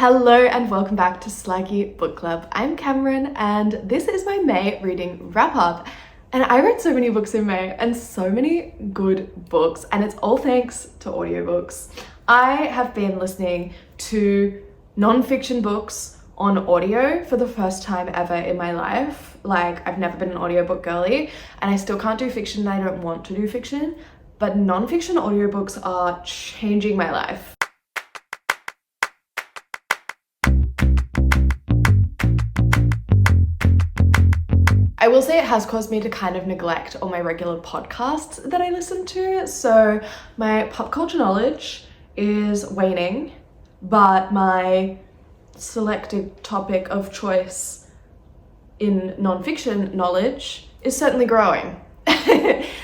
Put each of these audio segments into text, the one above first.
Hello and welcome back to Slaggy Book Club. I'm Cameron and this is my May reading wrap up. And I read so many books in May and so many good books, and it's all thanks to audiobooks. I have been listening to non-fiction books on audio for the first time ever in my life. Like, I've never been an audiobook girly and I still can't do fiction and I don't want to do fiction, but non-fiction audiobooks are changing my life. I will say it has caused me to kind of neglect all my regular podcasts that I listen to. So my pop culture knowledge is waning, but my selected topic of choice in non-fiction knowledge is certainly growing.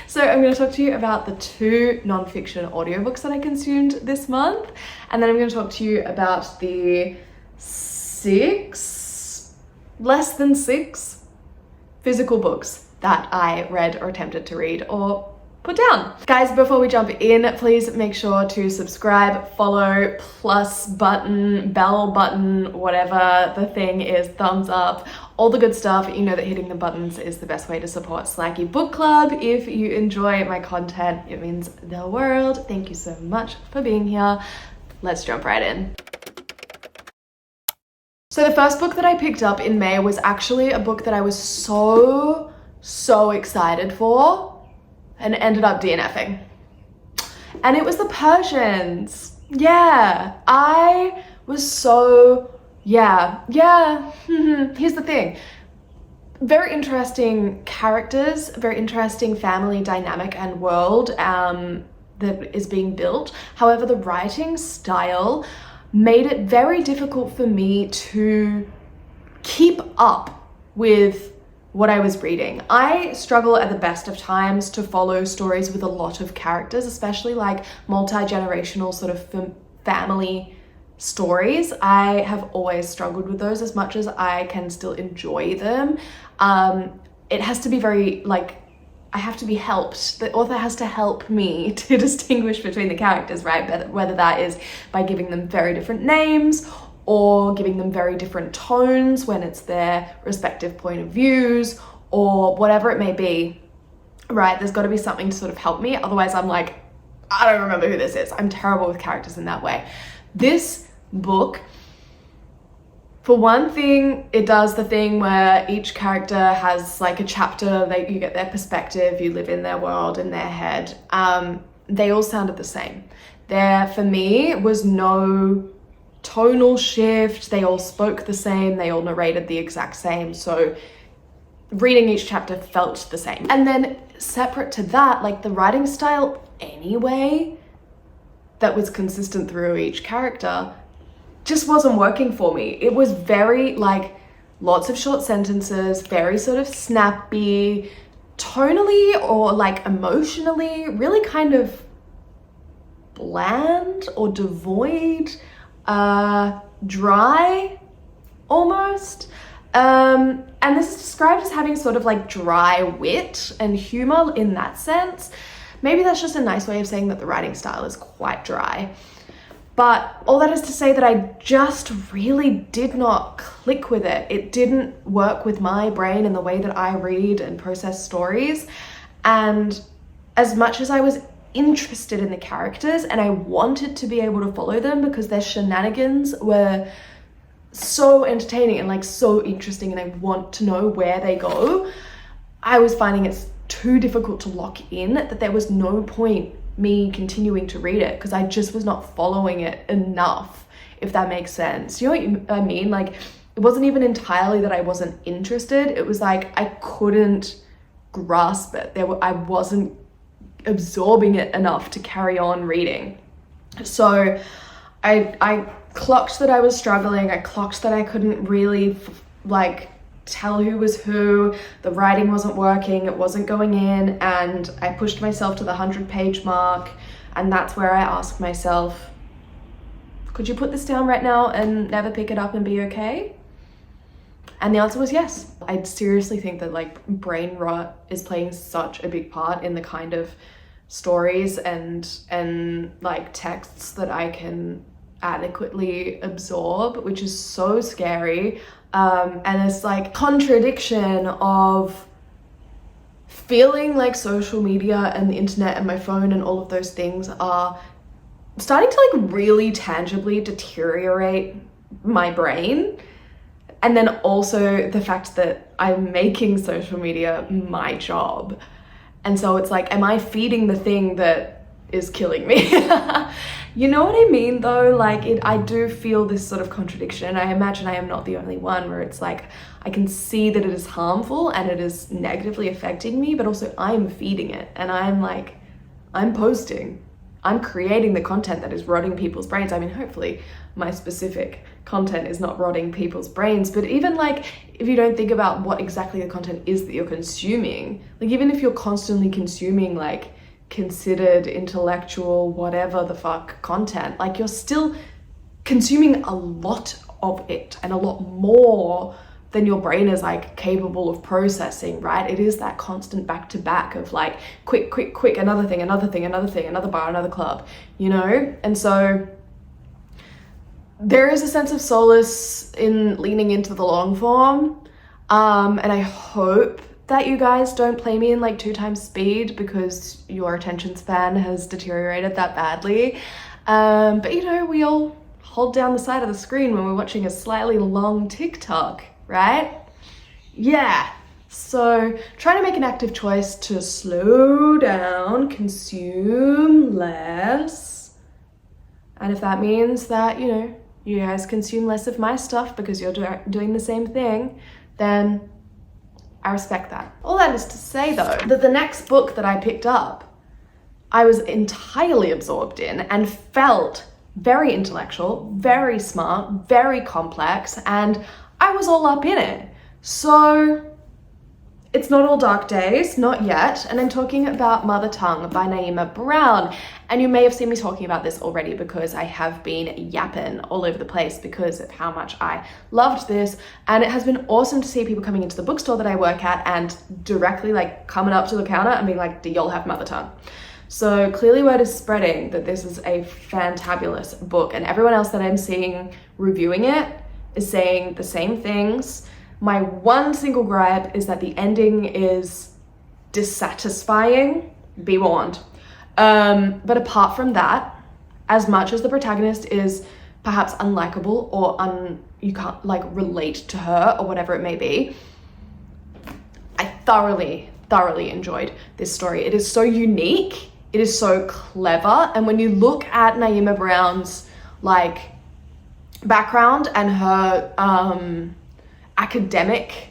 So I'm going to talk to you about the 2 non-fiction audiobooks that I consumed this month. And then I'm going to talk to you about the less than 6 physical books that I read or attempted to read or put down. Guys, before we jump in, please make sure to subscribe, follow, plus button, bell button, whatever the thing is, thumbs up, all the good stuff. You know that hitting the buttons is the best way to support Slaggy Book Club. If you enjoy my content, it means the world. Thank you so much for being here. Let's jump right in. So the first book that I picked up in May was actually a book that I was so excited for and ended up DNFing. And it was the Persians. Yeah, I was so, here's the thing. Very interesting characters, very interesting family dynamic and world that is being built. However, the writing style made it very difficult for me to keep up with what I was reading. I struggle at the best of times to follow stories with a lot of characters, especially like multi-generational sort of family stories. I have always struggled with those as much as I can still enjoy them. It has to be very I have to be helped. The author has to help me to distinguish between the characters, right? Whether that is by giving them very different names or giving them very different tones when it's their respective point of views or whatever it may be, right? There's got to be something to sort of help me. Otherwise I'm like, I don't remember who this is. I'm terrible with characters in that way. This book, for one thing, it does the thing where each character has like a chapter, you get their perspective, you live in their world, in their head. They all sounded the same. There, for me, was no tonal shift. They all spoke the same. They all narrated the exact same. So reading each chapter felt the same. And then separate to that, like the writing style anyway, that was consistent through each character, just wasn't working for me. It was very lots of short sentences, very sort of snappy, tonally or emotionally, really kind of bland or devoid, dry almost. And this is described as having sort of dry wit and humor in that sense. Maybe that's just a nice way of saying that the writing style is quite dry. But all that is to say that I just really did not click with it. It didn't work with my brain and the way that I read and process stories. And as much as I was interested in the characters and I wanted to be able to follow them because their shenanigans were so entertaining and so interesting and I want to know where they go, I was finding it too difficult to lock in that there was no point me continuing to read it because I just was not following it enough, if that makes sense. You know what I mean? It wasn't even entirely that I wasn't interested. It was I couldn't grasp it. I wasn't absorbing it enough to carry on reading. So I clocked that I was struggling. I clocked that I couldn't really tell who was who. The writing wasn't working, it wasn't going in, and I pushed myself to the 100-page mark, and that's where I asked myself, could you put this down right now and never pick it up and be okay? And the answer was yes. I seriously think that brain rot is playing such a big part in the kind of stories and texts that I can adequately absorb, which is so scary. And it's like contradiction of feeling like social media and the internet and my phone and all of those things are starting to like really tangibly deteriorate my brain. And then also the fact that I'm making social media my job. And so it's like, am I feeding the thing that is killing me? You know what I mean though? Like I do feel this sort of contradiction. I imagine I am not the only one where it's like, I can see that it is harmful and it is negatively affecting me, but also I'm feeding it. And I'm like, I'm posting, I'm creating the content that is rotting people's brains. I mean, hopefully my specific content is not rotting people's brains, but even like, if you don't think about what exactly the content is that you're consuming, like even if you're constantly consuming like considered intellectual whatever the fuck content, like you're still consuming a lot of it and a lot more than your brain is like capable of processing, right? It is that constant back to back of like quick, another thing, another bar, another club, you know? And so there is a sense of solace in leaning into the long form. And I hope that you guys don't play me in like 2 times speed because your attention span has deteriorated that badly. But you know, we all hold down the side of the screen when we're watching a slightly long TikTok, right? Yeah. So try to make an active choice to slow down, consume less. And if that means that, you know, you guys consume less of my stuff because you're doing the same thing, then I respect that. All that is to say though, that the next book that I picked up, I was entirely absorbed in and felt very intellectual, very smart, very complex, and I was all up in it. So it's not all dark days, not yet, and I'm talking about Mother Tongue by Naima Brown. And you may have seen me talking about this already because I have been yapping all over the place because of how much I loved this. And it has been awesome to see people coming into the bookstore that I work at and directly like coming up to the counter and being like, do y'all have Mother Tongue? So clearly word is spreading that this is a fantabulous book, and everyone else that I'm seeing reviewing it is saying the same things. My one single gripe is that the ending is dissatisfying, be warned. But apart from that, as much as the protagonist is perhaps unlikable or you can't like relate to her or whatever it may be, I thoroughly enjoyed this story. It is so unique, it is so clever, and when you look at Naima Brown's like background and her academic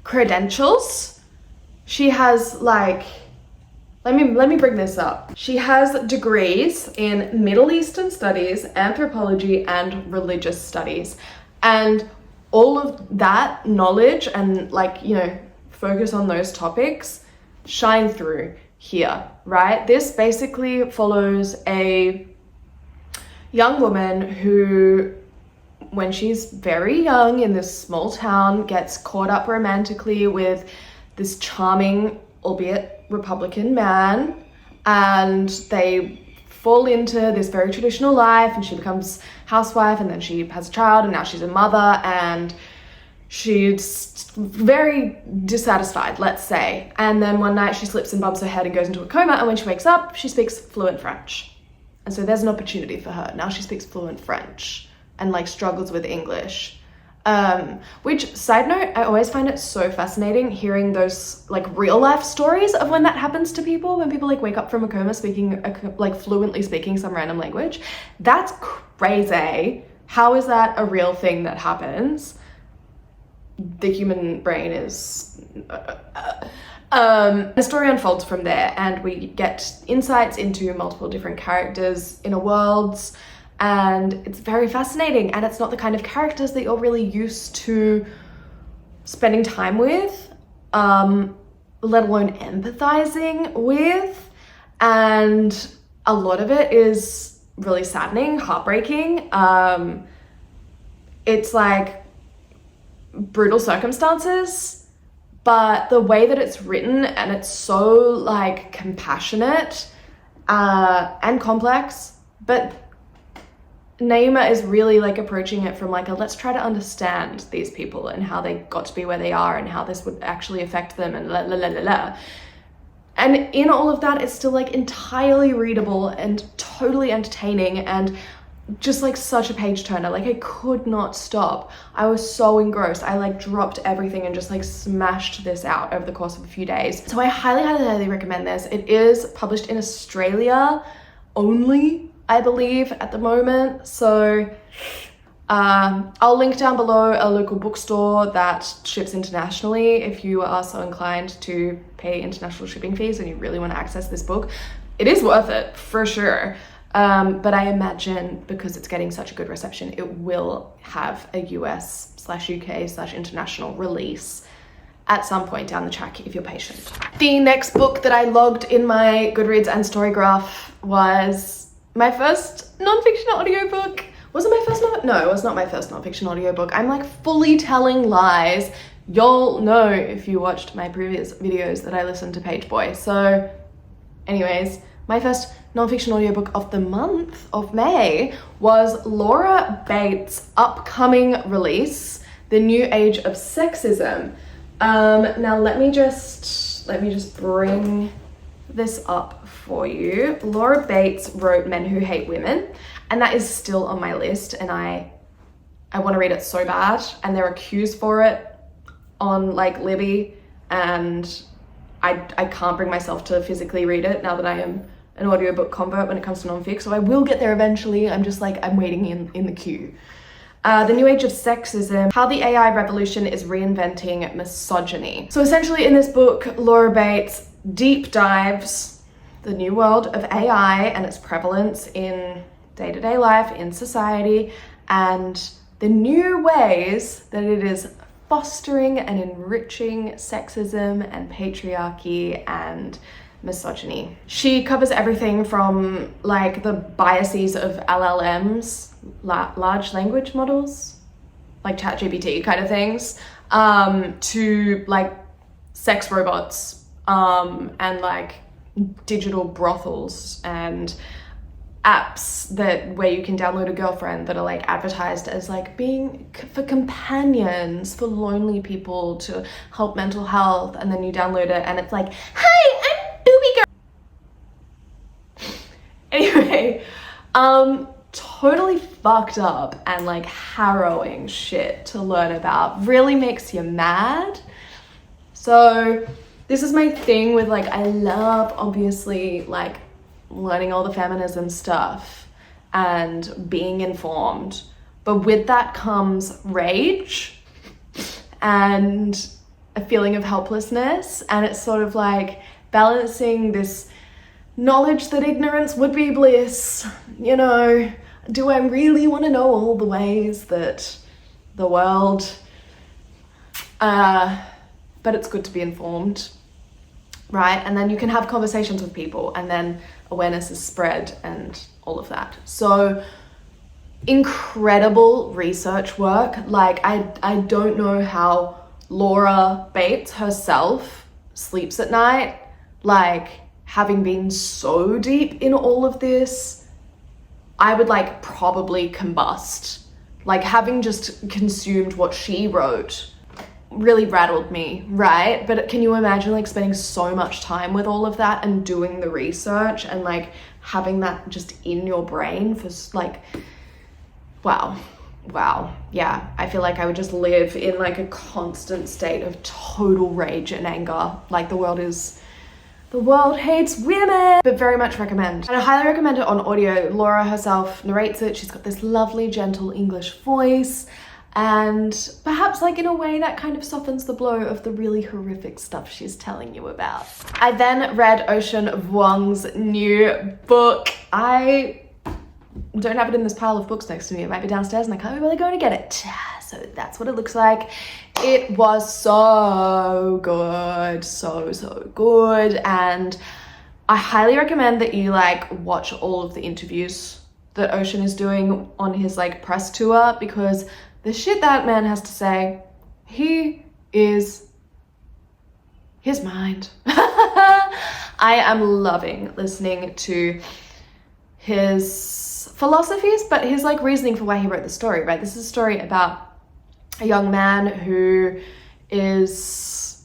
credentials, she has like, let me bring this up. She has degrees in Middle Eastern studies, anthropology, and religious studies. And all of that knowledge and like, you know, focus on those topics shine through here, right? This basically follows a young woman who, when she's very young in this small town, gets caught up romantically with this charming, albeit Republican man, and they fall into this very traditional life, and she becomes housewife, and then she has a child, and now she's a mother, and she's very dissatisfied, let's say. And then one night she slips and bumps her head and goes into a coma, and when she wakes up, she speaks fluent French. And so there's an opportunity for her. Now she speaks fluent French and like struggles with English. Which, side note, I always find it so fascinating hearing those like real life stories of when that happens to people, when people like wake up from a coma speaking, like fluently speaking some random language. That's crazy. How is that a real thing that happens? The human brain is... The story unfolds from there, and we get insights into multiple different characters, inner worlds, and it's very fascinating. And it's not the kind of characters that you're really used to spending time with, let alone empathizing with. And a lot of it is really saddening, heartbreaking. It's like brutal circumstances, but the way that it's written, and it's so like compassionate and complex, but Naima is really like approaching it from like a let's try to understand these people and how they got to be where they are and how this would actually affect them and la la la la la. And in all of that, it's still like entirely readable and totally entertaining and just like such a page turner. Like I could not stop. I was so engrossed. I like dropped everything and just like smashed this out over the course of a few days. So I highly, highly, highly recommend this. It is published in Australia only, I believe, at the moment. So I'll link down below a local bookstore that ships internationally if you are so inclined to pay international shipping fees and you really want to access this book. It is worth it for sure. But I imagine because it's getting such a good reception, it will have a US/UK/international release at some point down the track if you're patient. The next book that I logged in my Goodreads and Storygraph was my first nonfiction audiobook. Was it my first No, it was not my first nonfiction audiobook. I'm like fully telling lies. You'll know if you watched my previous videos that I listened to Page Boy. So anyways, my first nonfiction audiobook of the month of May was Laura Bates' upcoming release, The New Age of Sexism. Now let me just bring this up for you. Laura Bates wrote Men Who Hate Women, and that is still on my list, and I want to read it so bad, and there are queues for it on like Libby, and I can't bring myself to physically read it now that I am an audiobook convert when it comes to nonfic, so I will get there eventually. I'm just like, I'm waiting in the queue. The New Age of Sexism, How the AI Revolution is Reinventing Misogyny. So essentially in this book, Laura Bates deep dives the new world of AI and its prevalence in day-to-day life, in society, and the new ways that it is fostering and enriching sexism and patriarchy and misogyny. She covers everything from like the biases of LLMs, large language models, like ChatGPT kind of things, to like sex robots, and like digital brothels and apps where you can download a girlfriend that are like advertised as like being for companions, for lonely people, to help mental health, and then you download it and it's like, hi, I'm Booby Girl. Anyway, totally fucked up and like harrowing shit to learn about. Really makes you mad. So this is my thing with like, I love obviously like learning all the feminism stuff and being informed, but with that comes rage and a feeling of helplessness, and it's sort of like balancing this knowledge that ignorance would be bliss, you know. Do I really want to know all the ways that the world, but it's good to be informed, right? And then you can have conversations with people, and then awareness is spread and all of that. So incredible research work. Like I don't know how Laura Bates herself sleeps at night, like having been so deep in all of this. I would like probably combust, like having just consumed what she wrote really rattled me, right? But can you imagine like spending so much time with all of that and doing the research and like having that just in your brain for like, wow. Yeah, I feel like I would just live in like a constant state of total rage and anger. Like the world hates women, but very much recommend. And I highly recommend it on audio. Laura herself narrates it. She's got this lovely, gentle English voice, and perhaps like in a way that kind of softens the blow of the really horrific stuff she's telling you about. I then read Ocean Vuong's new book. I don't have it in this pile of books next to me. It might be downstairs and I can't be really going to get it. So that's what it looks like. It was so good, so good. And I highly recommend that you like watch all of the interviews that Ocean is doing on his like press tour, because the shit that man has to say, he is his mind. I am loving listening to his philosophies, but his like reasoning for why he wrote the story, right? This is a story about a young man who his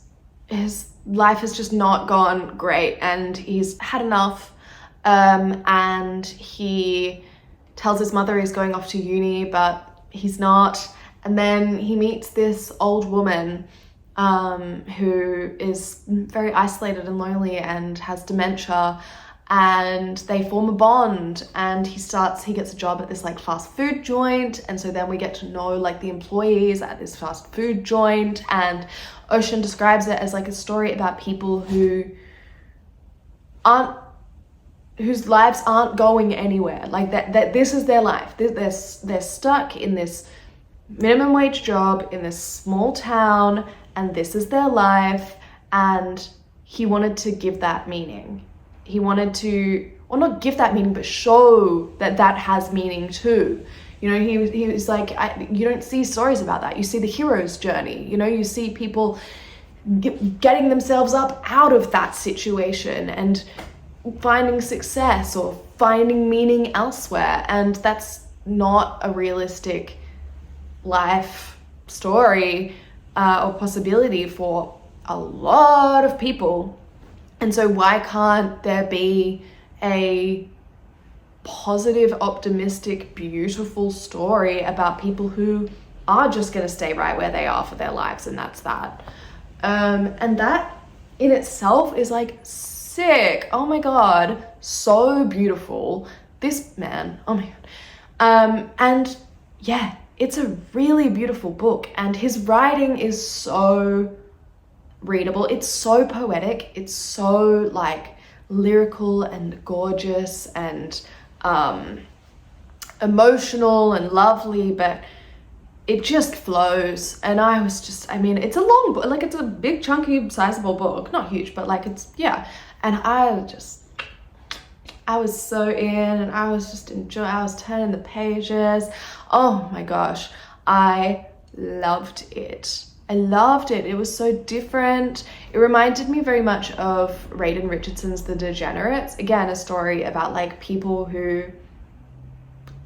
life has just not gone great and he's had enough, and he tells his mother he's going off to uni, but he's not. And then he meets this old woman who is very isolated and lonely and has dementia, and they form a bond, and he gets a job at this like fast food joint, and so then we get to know like the employees at this fast food joint, and Ocean describes it as like a story about people whose lives aren't going anywhere, like that this is their life. They're stuck in this minimum wage job in this small town, and this is their life, and he wanted to give that meaning. He wanted to, or not give that meaning, but show that that has meaning too. You know, he was like, you don't see stories about that. You see the hero's journey. You know, you see people getting themselves up out of that situation and finding success or finding meaning elsewhere. And that's not a realistic life story or possibility for a lot of people. And so why can't there be a positive, optimistic, beautiful story about people who are just going to stay right where they are for their lives, and that's that. And that in itself is like sick. Oh my God, so beautiful. This man, oh my God. And yeah, it's a really beautiful book, and his writing is so readable. It's so poetic. It's so like lyrical and gorgeous and emotional and lovely, but it just flows. And I mean, it's a long book, like it's a big, chunky, sizable book, not huge, but like it's, yeah. And I was so in, and I was just enjoying, I was turning the pages. Oh my gosh, I loved it. I loved it. It was so different. It reminded me very much of Raden Richardson's The Degenerates. Again, a story about like people who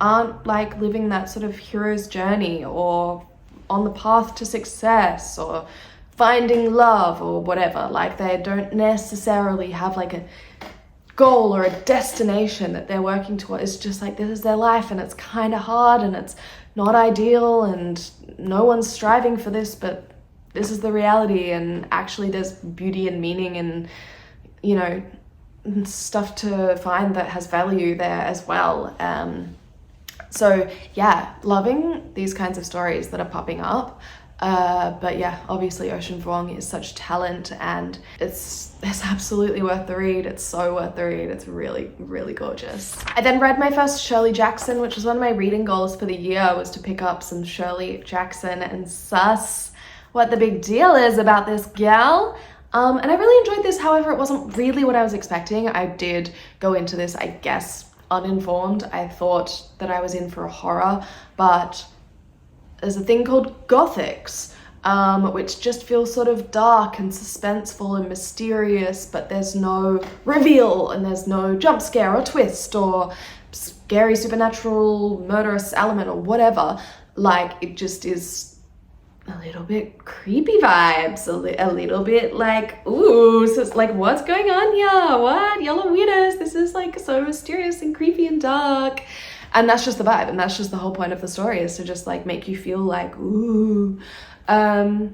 aren't like living that sort of hero's journey or on the path to success or finding love or whatever. Like they don't necessarily have like a goal or a destination that they're working toward. It's just like this is their life, and it's kind of hard, and it's not ideal, and no one's striving for this, but this is the reality, and actually there's beauty and meaning and, you know, stuff to find that has value there as well. So yeah, loving these kinds of stories that are popping up. But yeah, obviously Ocean Vuong is such talent, and it's absolutely worth the read. It's so worth the read. It's really, really gorgeous. I then read my first Shirley Jackson, which was one of my reading goals for the year, was to pick up some Shirley Jackson and suss what the big deal is about this gal. And I really enjoyed this. However, it wasn't really what I was expecting. I did go into this, I guess, uninformed. I thought that I was in for a horror, but there's a thing called Gothics, which just feels sort of dark and suspenseful and mysterious, but there's no reveal and there's no jump scare or twist or scary supernatural murderous element or whatever. Like, it just is a little bit creepy vibes, a little bit like, ooh, so it's like, what's going on here? What? Y'all are weirdos. This is like so mysterious and creepy and dark. And that's just the vibe, and that's just the whole point of the story, is to just like make you feel like, ooh. But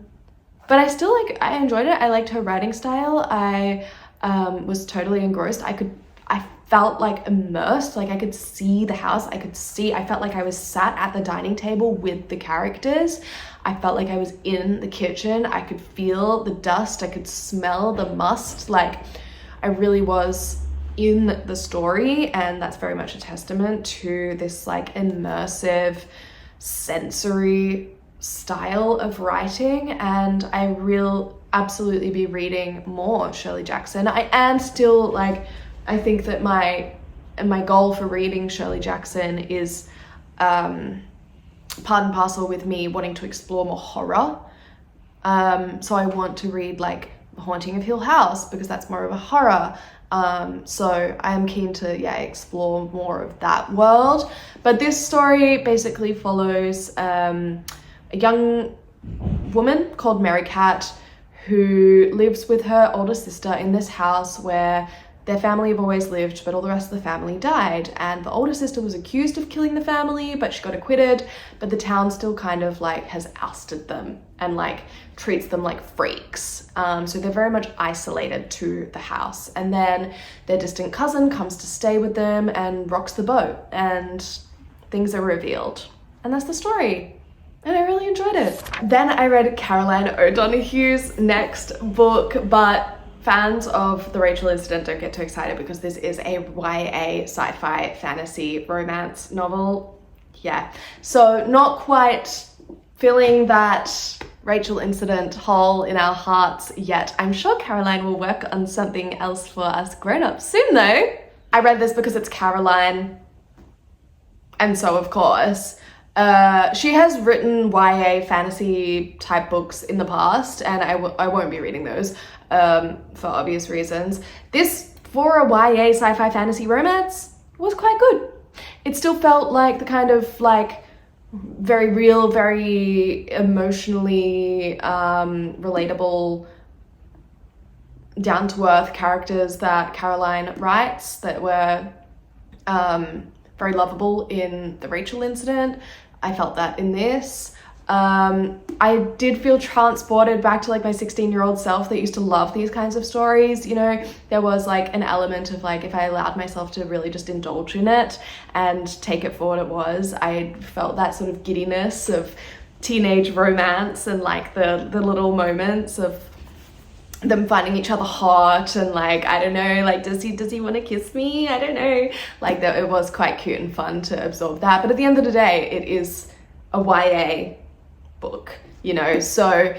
I still I enjoyed it. I liked her writing style. I was totally engrossed. I felt like immersed, like I could see the house. I felt like I was sat at the dining table with the characters. I felt like I was in the kitchen. I could feel the dust. I could smell the must. Like, I really was in the story, and that's very much a testament to this like immersive sensory style of writing. And I will absolutely be reading more Shirley Jackson. I am still like, I think that my goal for reading Shirley Jackson is part and parcel with me wanting to explore more horror. So I want to read like The Haunting of Hill House, because that's more of a horror. So I am keen to, explore more of that world. But this story basically follows a young woman called Mary Cat who lives with her older sister in this house where their family have always lived, but all the rest of the family died. And the older sister was accused of killing the family, but she got acquitted. But the town still kind of like has ousted them and like treats them like freaks. So they're very much isolated to the house. And then their distant cousin comes to stay with them and rocks the boat, and things are revealed. And that's the story. And I really enjoyed it. Then I read Caroline O'Donoghue's next book, but fans of The Rachel Incident don't get too excited because this is a YA sci-fi fantasy romance novel. Yeah, so not quite filling that Rachel Incident hole in our hearts yet. I'm sure Caroline will work on something else for us grown-ups soon though. I read this because it's Caroline, and so of course, she has written YA fantasy type books in the past, and I won't be reading those for obvious reasons. This, for a YA sci-fi fantasy romance, was quite good. It still felt like the kind of like very real, very emotionally relatable, down-to-earth characters that Caroline writes that were very lovable in The Rachel Incident. I felt that in this. I did feel transported back to like my 16-year-old self that used to love these kinds of stories. You know, there was like an element of like, if I allowed myself to really just indulge in it and take it for what it was, I felt that sort of giddiness of teenage romance and like the little moments of them finding each other hot and like, I don't know, like does he want to kiss me? I don't know. Like that, it was quite cute and fun to absorb that. But at the end of the day, it is a YA book, you know, so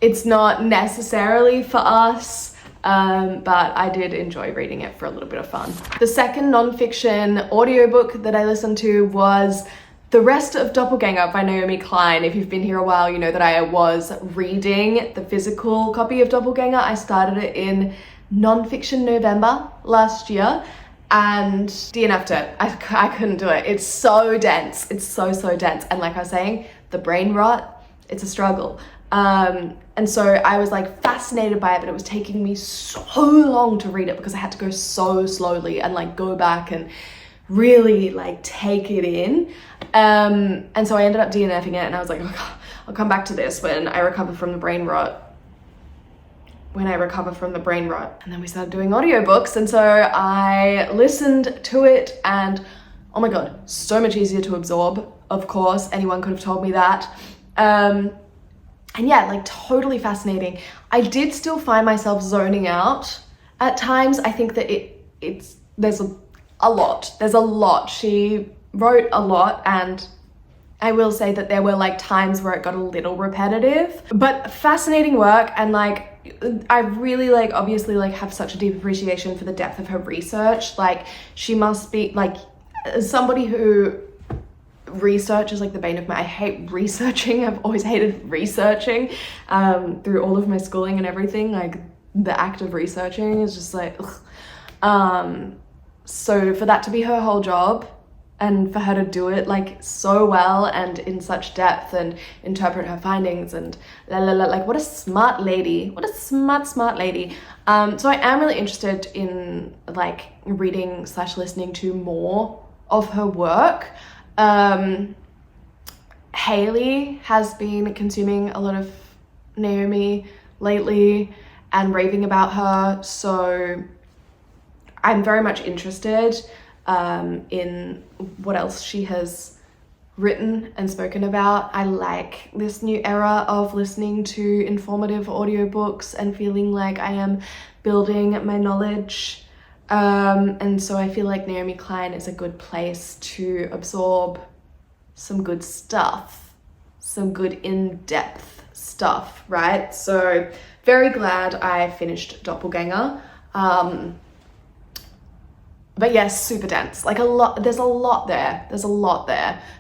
it's not necessarily for us, but I did enjoy reading it for a little bit of fun. The second nonfiction audiobook that I listened to was The Rest of Doppelganger by Naomi Klein. If you've been here a while, you know that I was reading the physical copy of Doppelganger. I started it in nonfiction November last year and DNF'd it. I couldn't do it. It's so dense. It's so dense. And like I was saying, the brain rot, it's a struggle. And so I was like fascinated by it, but it was taking me so long to read it because I had to go so slowly and like go back and really like take it in. And so I ended up DNFing it, and I was like, oh God, I'll come back to this when I recover from the brain rot. And then we started doing audiobooks, and so I listened to it, and oh my God, so much easier to absorb. Of course, anyone could have told me that. And yeah, like totally fascinating. I did still find myself zoning out at times. I think that there's a lot. She wrote a lot, and I will say that there were like times where it got a little repetitive, but fascinating work. And like, I really like, obviously like have such a deep appreciation for the depth of her research. Like she must be like somebody who research is like the bane of my, I hate researching. I've always hated researching through all of my schooling and everything. Like the act of researching is just like, ugh. So for that to be her whole job and for her to do it like so well and in such depth and interpret her findings and like what a smart lady, what a smart lady. So I am really interested in like reading / listening to more of her work. Haley has been consuming a lot of Naomi lately and raving about her, so I'm very much interested in what else she has written and spoken about. I like this new era of listening to informative audiobooks and feeling like I am building my knowledge. And so I feel like Naomi Klein is a good place to absorb some good stuff, some good in-depth stuff, right? So very glad I finished Doppelganger. But yes, super dense, like there's a lot there,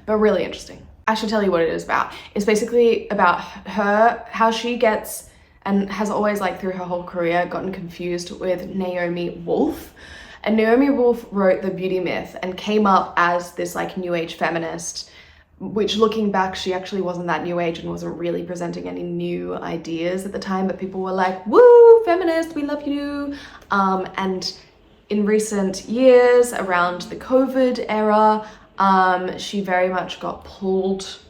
but really interesting. I should tell you what it is about. It's basically about her, how she gets and has always, like, through her whole career gotten confused with Naomi Wolf. And Naomi Wolf wrote The Beauty Myth and came up as this, like, new age feminist, which, looking back, she actually wasn't that new age and wasn't really presenting any new ideas at the time, but people were like, woo, feminist, we love you. And in recent years, around the COVID era, she very much got pulled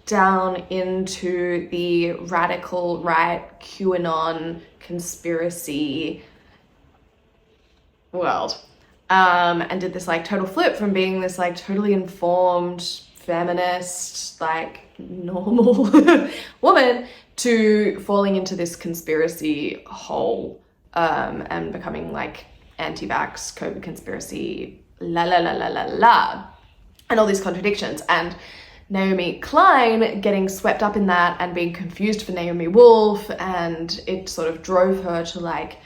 down into the radical right QAnon conspiracy world, and did this, like, total flip from being this, like, totally informed feminist, like, normal woman to falling into this conspiracy hole, and becoming, like, anti-vax, COVID conspiracy, la la la la la la, and all these contradictions. And Naomi Klein getting swept up in that and being confused for Naomi Wolf, and it sort of drove her to, like,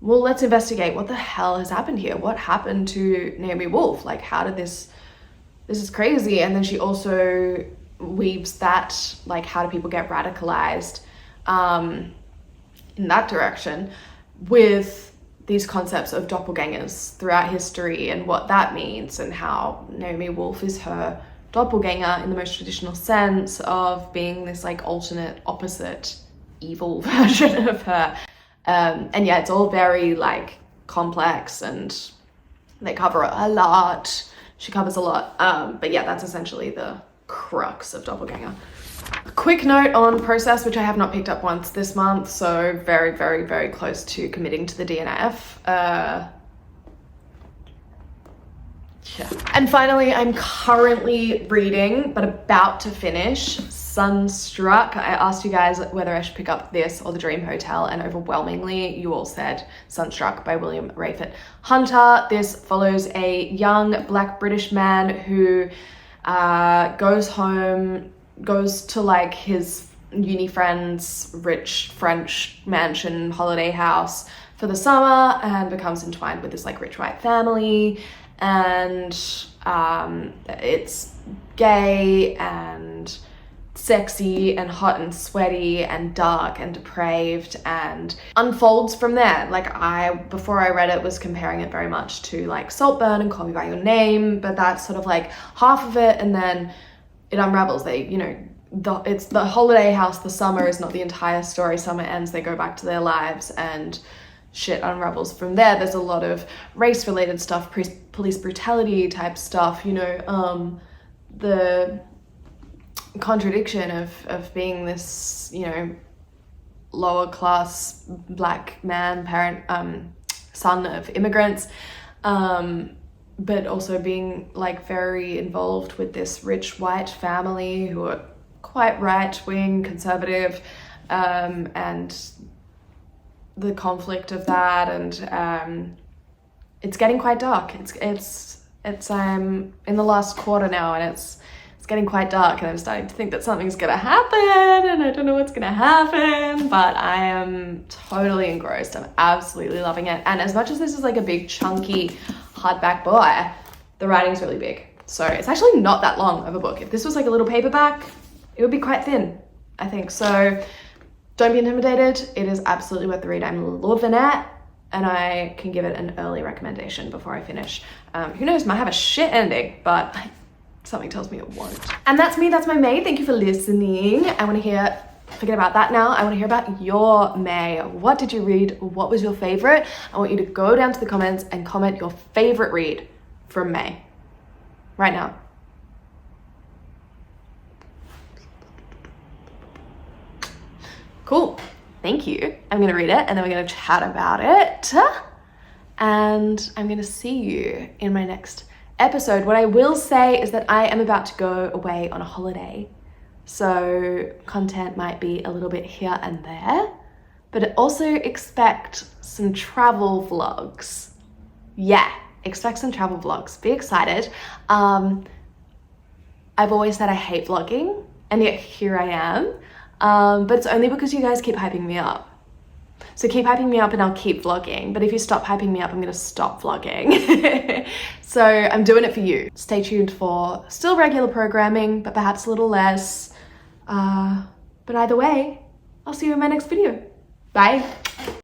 well, let's investigate what the hell has happened here. What happened to Naomi Wolf? Like, how did this is crazy. And then she also weaves that, like, how do people get radicalized in that direction with these concepts of doppelgangers throughout history and what that means, and how Naomi Wolf is her doppelganger in the most traditional sense of being this, like, alternate, opposite, evil version of her. And yeah, it's all very, like, complex, and they cover a lot. She covers a lot. But yeah, that's essentially the crux of Doppelganger. A quick note on process, which I have not picked up once this month, so very, very, very close to committing to the DNF. Yeah. And finally, I'm currently reading, but about to finish, Sunstruck. I asked you guys whether I should pick up this or The Dream Hotel, and overwhelmingly you all said Sunstruck by William Rayfet Hunter. This follows a young Black British man who goes to, like, his uni friend's rich French mansion holiday house for the summer and becomes entwined with this, like, rich white family. And it's gay and sexy and hot and sweaty and dark and depraved, and unfolds from there. Like, before I read it, was comparing it very much to, like, Saltburn and Call Me By Your Name, but that's sort of, like, half of it, and then it unravels. It's the holiday house, the summer is not the entire story. Summer ends, they go back to their lives, and shit unravels from there. There's a lot of race-related stuff, police brutality type stuff, the contradiction of being this, lower class Black man, parent, son of immigrants, but also being, like, very involved with this rich white family who are quite right-wing, conservative, and the conflict of that, and it's getting quite dark. It's I'm in the last quarter now, and it's getting quite dark, and I'm starting to think that something's gonna happen, and I don't know what's gonna happen, but I am totally engrossed. I'm absolutely loving it. And as much as this is, like, a big chunky hardback boy, the writing's really big, so it's actually not that long of a book. If this was, like, a little paperback, it would be quite thin, I think. So don't be intimidated. It is absolutely worth the read. I'm loving it, and I can give it an early recommendation before I finish. Who knows, might have a shit ending, but something tells me it won't. And that's me, that's my May. Thank you for listening. I want to hear, forget about that now, I want to hear about your May. What did you read? What was your favorite? I want you to go down to the comments and comment your favorite read from May right now. Cool, thank you. I'm gonna read it, and then we're gonna chat about it, and I'm gonna see you in my next episode. What I will say is that I am about to go away on a holiday, so content might be a little bit here and there, but also expect some travel vlogs. Yeah, expect some travel vlogs. Be excited. I've always said I hate vlogging, and yet here I am. But it's only because you guys keep hyping me up. So keep hyping me up and I'll keep vlogging. But if you stop hyping me up, I'm gonna stop vlogging. So I'm doing it for you. Stay tuned for still regular programming, but perhaps a little less. But either way, I'll see you in my next video. Bye.